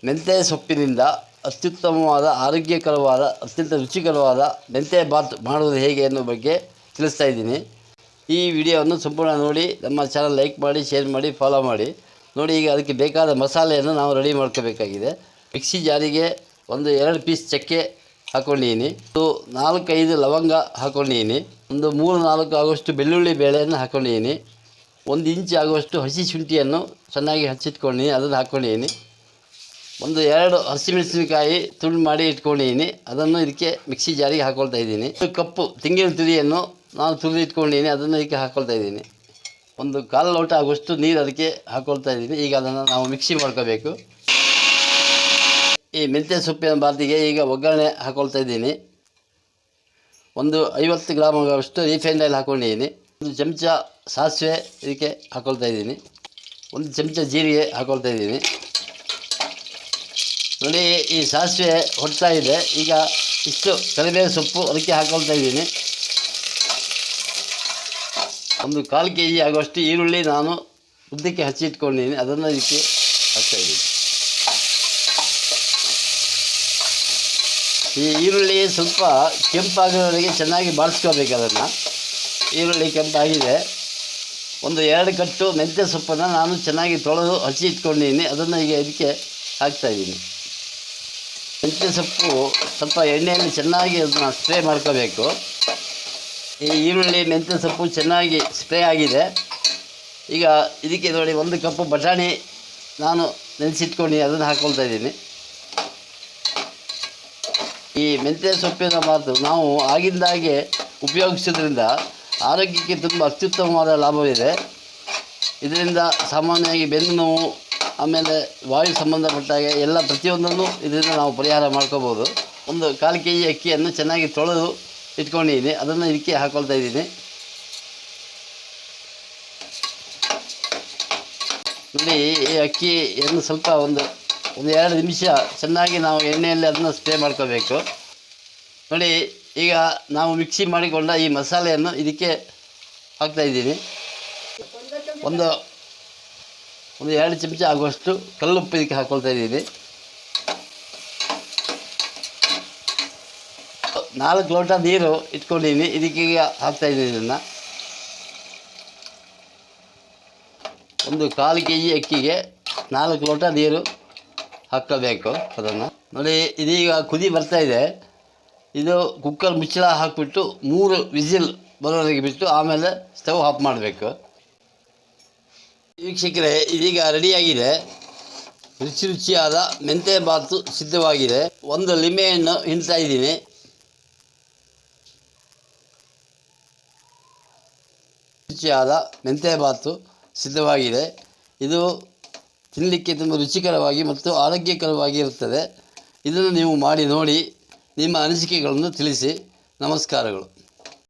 ಮೆಂತ್ಯ ಸೊಪ್ಪಿನಿಂದ ಅತ್ಯುತ್ತಮವಾದ ಆರೋಗ್ಯಕರವಾದ ಅತ್ಯಂತ ರುಚಿಕರವಾದ ಮೆಂತ್ಯ ಬಾತ್ ಮಾಡುವುದು ಹೇಗೆ ಅನ್ನೋ ಬಗ್ಗೆ ತಿಳಿಸ್ತಾ ಇದ್ದೀನಿ. ಈ ವಿಡಿಯೋವನ್ನು ಸಂಪೂರ್ಣ ನೋಡಿ, ನಮ್ಮ ಚಾನಲ್ ಲೈಕ್ ಮಾಡಿ, ಶೇರ್ ಮಾಡಿ, ಫಾಲೋ ಮಾಡಿ. ನೋಡಿ, ಈಗ ಅದಕ್ಕೆ ಬೇಕಾದ ಮಸಾಲೆಯನ್ನು ನಾವು ರೆಡಿ ಮಾಡ್ಕೋಬೇಕಾಗಿದೆ. ಮಿಕ್ಸಿ ಜಾರಿಗೆ ಒಂದು 2 ಪೀಸ್ ಚಕ್ಕೆ ಹಾಕ್ಕೊಂಡಿದ್ದೀನಿ, 4-5 ಲವಂಗ ಹಾಕ್ಕೊಂಡಿದ್ದೀನಿ, ಒಂದು 3-4 ಆಗುವಷ್ಟು ಬೆಳ್ಳುಳ್ಳಿ ಬೇಳೆಯನ್ನು ಹಾಕ್ಕೊಂಡಿದ್ದೀನಿ, 1 ಇಂಚ್ ಆಗುವಷ್ಟು ಹಸಿ ಶುಂಠಿಯನ್ನು ಚೆನ್ನಾಗಿ ಹಚ್ಚಿಟ್ಕೊಂಡಿದ್ದೀನಿ, ಅದನ್ನು ಹಾಕ್ಕೊಂಡಿದ್ದೀನಿ, ಒಂದು 2 ಹಸಿಮೆಣಸಿನಕಾಯಿ ತುಂಡು ಮಾಡಿ ಇಟ್ಕೊಂಡಿದ್ದೀನಿ, ಅದನ್ನು ಇದಕ್ಕೆ ಮಿಕ್ಸಿ ಜಾರಿಗೆ ಹಾಕ್ಕೊಳ್ತಾ ಇದ್ದೀನಿ. 1 ಕಪ್ಪು ತೆಂಗಿನ ತುರಿಯನ್ನು ನಾನು ತುರಿದು ಇಟ್ಕೊಂಡಿದ್ದೀನಿ, ಅದನ್ನು ಇದಕ್ಕೆ ಹಾಕ್ಕೊಳ್ತಾ ಇದ್ದೀನಿ. 1/4 ಲೋಟ ಆಗುವಷ್ಟು ನೀರು ಅದಕ್ಕೆ ಹಾಕ್ಕೊಳ್ತಾ ಇದ್ದೀನಿ. ಈಗ ಅದನ್ನು ನಾವು ಮಿಕ್ಸಿ ಮಾಡ್ಕೋಬೇಕು. ಈ ಮೆಂತ್ಯ ಸೊಪ್ಪಿನ ಬಾತಿಗೆ ಈಗ ಒಗ್ಗರಣೆ ಹಾಕ್ಕೊಳ್ತಾ ಇದ್ದೀನಿ. ಒಂದು 50 ಗ್ರಾಮ್ ಆಗುವಷ್ಟು ರಿಫೈಂಡ್ ಆಯಿಲ್ ಹಾಕ್ಕೊಂಡಿದ್ದೀನಿ, 1 ಚಮಚ ಸಾಸಿವೆ ಇದಕ್ಕೆ ಹಾಕ್ಕೊಳ್ತಾ ಇದ್ದೀನಿ, 1 ಚಮಚ ಜೀರಿಗೆ ಹಾಕ್ಕೊಳ್ತಾ ಇದ್ದೀನಿ. ನೋಡಿ, ಈ ಸಾಸಿವೆ ಹೊಡ್ತಾ ಇದೆ. ಈಗ ಇಷ್ಟು ಕರಿಬೇವು ಸೊಪ್ಪು ಅದಕ್ಕೆ ಹಾಕ್ಕೊಳ್ತಾ ಇದ್ದೀನಿ. 1/4 kg ಆಗುವಷ್ಟು ಈರುಳ್ಳಿ ನಾನು ಉದ್ದಕ್ಕೆ ಹಚ್ಚಿಟ್ಕೊಂಡಿದ್ದೀನಿ, ಅದನ್ನು ಇದಕ್ಕೆ ಹಾಕ್ತಾಯಿದ್ದೀನಿ. ಈ ಈರುಳ್ಳಿ ಸ್ವಲ್ಪ ಕೆಂಪಾಗೋವರೆಗೆ ಚೆನ್ನಾಗಿ ಬಾಡಿಸ್ಕೋಬೇಕು. ಅದನ್ನು ಈರುಳ್ಳಿ ಕೆಂಪಾಗಿದೆ. 2 ಕಟ್ಟು ಮೆಂತ್ಯ ಸೊಪ್ಪನ್ನು ನಾನು ಚೆನ್ನಾಗಿ ತೊಳೆದು ಹಚ್ಚಿ ಇಟ್ಕೊಂಡಿದ್ದೀನಿ, ಅದನ್ನು ಈಗ ಇದಕ್ಕೆ ಹಾಕ್ತಾಯಿದ್ದೀನಿ. ಮೆಂತ್ಯ ಸೊಪ್ಪು ಸ್ವಲ್ಪ ಎಣ್ಣೆಯಲ್ಲಿ ಚೆನ್ನಾಗಿ ಅದನ್ನು ಸ್ಪ್ರೇ ಮಾಡ್ಕೋಬೇಕು. ಈ ಈರುಳ್ಳಿ ಮೆಂತ್ಯ ಸೊಪ್ಪು ಚೆನ್ನಾಗಿ ಸ್ಪ್ರೇ ಆಗಿದೆ. ಈಗ ಇದಕ್ಕೆ ನೋಡಿ 1 ಕಪ್ಪು ಬಟಾಣಿ ನಾನು ನೆನೆಸಿಟ್ಕೊಂಡು ಅದನ್ನು ಹಾಕ್ಕೊಳ್ತಾ ಇದ್ದೀನಿ. ಈ ಮೆಂತ್ಯ ಸೊಪ್ಪಿನ ಬಾತು ನಾವು ಆಗಿಂದಾಗೆ ಉಪಯೋಗಿಸೋದ್ರಿಂದ ಆರೋಗ್ಯಕ್ಕೆ ತುಂಬ ಅತ್ಯುತ್ತಮವಾದ ಲಾಭವಿದೆ. ಇದರಿಂದ ಸಾಮಾನ್ಯವಾಗಿ ಬೆನ್ನು ನೋವು, ಆಮೇಲೆ ವಾಯು ಸಂಬಂಧಪಟ್ಟಾಗೆ ಎಲ್ಲ ಪ್ರತಿಯೊಂದನ್ನು ಇದರಿಂದ ನಾವು ಪರಿಹಾರ ಮಾಡ್ಕೋಬೋದು. 1/4 kg ಅಕ್ಕಿಯನ್ನು ಚೆನ್ನಾಗಿ ತೊಳೆದು ಇಟ್ಕೊಂಡಿದ್ದೀನಿ, ಅದನ್ನು ಇದಕ್ಕೆ ಹಾಕ್ಕೊಳ್ತಾ ಇದ್ದೀನಿ. ನೋಡಿ, ಈ ಅಕ್ಕಿಯನ್ನು ಸ್ವಲ್ಪ ಒಂದು 2 ನಿಮಿಷ ಚೆನ್ನಾಗಿ ನಾವು ಎಣ್ಣೆಯಲ್ಲಿ ಅದನ್ನು ಸ್ಪ್ರೇ ಮಾಡ್ಕೋಬೇಕು. ನೋಡಿ, ಈಗ ನಾವು ಮಿಕ್ಸಿ ಮಾಡಿಕೊಂಡ ಈ ಮಸಾಲೆಯನ್ನು ಇದಕ್ಕೆ ಹಾಕ್ತಾಯಿದ್ದೀನಿ. ಒಂದು 2 ಚಮಚ ಆಗುವಷ್ಟು ಕಲ್ಲುಪ್ಪು ಇದಕ್ಕೆ ಹಾಕ್ಕೊಳ್ತಾ ಇದ್ದೀನಿ. 4 ಲೋಟ ನೀರು ಇಟ್ಕೊಂಡಿದ್ದೀನಿ, ಇದಕ್ಕೆ ಹಾಕ್ತಾಯಿದ್ದೀನಿ. ಇದನ್ನು 1/4 kg ಅಕ್ಕಿಗೆ 4 ಲೋಟ ನೀರು ಹಾಕ್ಕೋಬೇಕು. ಅದನ್ನು ನೋಡಿ, ಇದೀಗ ಕುದಿ ಬರ್ತಾಯಿದೆ. ಇದು ಕುಕ್ಕರ್ ಮುಚ್ಚಳ ಹಾಕಿಬಿಟ್ಟು 3 ವಿಸಿಲ್ ಬರೋವರೆಗೆ ಬಿಟ್ಟು ಆಮೇಲೆ ಸ್ಟವ್ ಆಫ್ ಮಾಡಬೇಕು. ವೀಕ್ಷಕರೇ, ಇದೀಗ ರೆಡಿಯಾಗಿದೆ. ರುಚಿಯಾದ ಮೆಂತ್ಯ ಬಾತು ಸಿದ್ಧವಾಗಿದೆ. 1 ಲಿಂಬೆಹಣ್ಣು ಹಿಂಡ್ತಾ ಇದ್ದೀನಿ. ರುಚಿಯಾದ ಮೆಂತ್ಯ ಬಾತು ಸಿದ್ಧವಾಗಿದೆ. ಇದು ತಿನ್ನಲಿಕ್ಕೆ ತುಂಬ ರುಚಿಕರವಾಗಿ ಮತ್ತು ಆರೋಗ್ಯಕರವಾಗಿ ಇರುತ್ತದೆ. ಇದನ್ನು ನೀವು ಮಾಡಿ ನೋಡಿ, ನಿಮ್ಮ ಅನಿಸಿಕೆಗಳನ್ನು ತಿಳಿಸಿ. ನಮಸ್ಕಾರಗಳು.